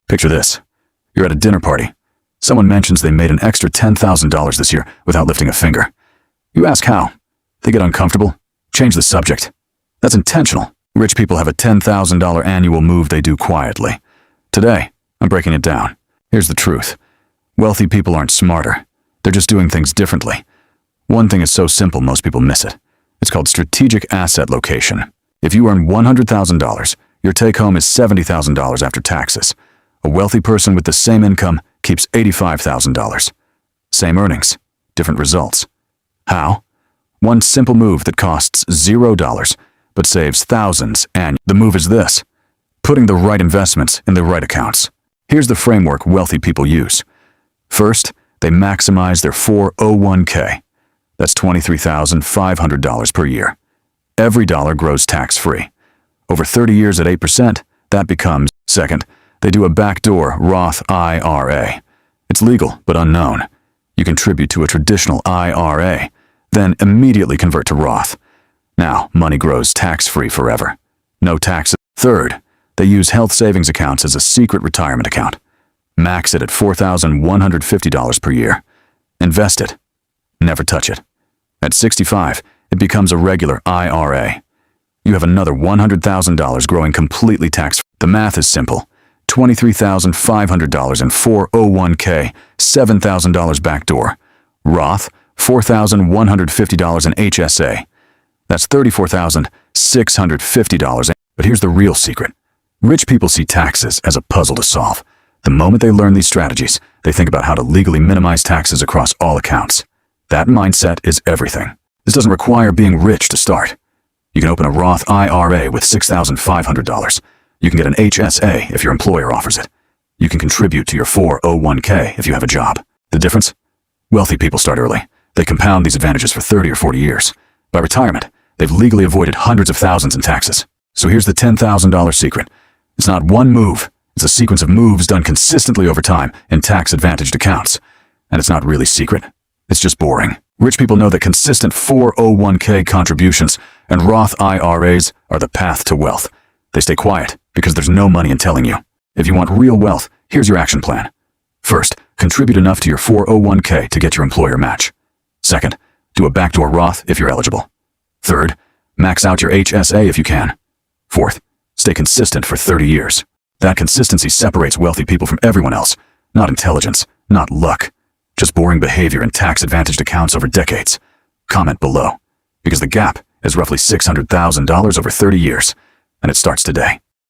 Picture this. You're at a dinner party. Someone mentions they made an extra $10,000 this year without lifting a finger. You ask how. They get uncomfortable. Change the subject. That's intentional. Rich people have a $10,000 annual move they do quietly. Today, I'm breaking it down. Here's the truth. Wealthy people aren't smarter. They're just doing things differently. One thing is so simple most people miss it. It's called strategic asset location. If you earn $100,000, your take-home is $70,000 after taxes. A wealthy person with the same income keeps $85,000. Same earnings, different results. How? One simple move that costs $0 but saves thousands, and the move is this: putting the right investments in the right accounts. Here's the framework wealthy people use. First, they maximize their 401k. That's $23,500 per year. Every dollar grows tax-free. Over 30 years at 8%, that becomes. Second, they do a Backdoor Roth IRA. It's legal but unknown. You contribute to a traditional IRA, then immediately convert to Roth. Now, money grows tax-free forever. No taxes. Third, they use health savings accounts as a secret retirement account. Max it at $4,150 per year. Invest it. Never touch it. At 65, it becomes a regular IRA. You have another $100,000 growing completely tax-free. The math is simple. $23,500 in 401k, $7,000 backdoor. Roth, $4,150 in HSA. That's $34,650. But here's the real secret. Rich people see taxes as a puzzle to solve. The moment they learn these strategies, they think about how to legally minimize taxes across all accounts. That mindset is everything. This doesn't require being rich to start. You can open a Roth IRA with $6,500. You can get an HSA if your employer offers it. You can contribute to your 401k if you have a job. The difference? Wealthy people start early. They compound these advantages for 30 or 40 years. By retirement, they've legally avoided hundreds of thousands in taxes. So here's the $10,000 secret. It's not one move. It's a sequence of moves done consistently over time in tax-advantaged accounts. And it's not really secret. It's just boring. Rich people know that consistent 401k contributions and Roth IRAs are the path to wealth. They stay quiet because there's no money in telling you. If you want real wealth, here's your action plan. First, contribute enough to your 401k to get your employer match. Second, do a backdoor Roth if you're eligible. Third, max out your HSA if you can. Fourth, stay consistent for 30 years. That consistency separates wealthy people from everyone else. Not intelligence, not luck. Just boring behavior in tax-advantaged accounts over decades. Comment below, because the gap is roughly $600,000 over 30 years, and it starts today.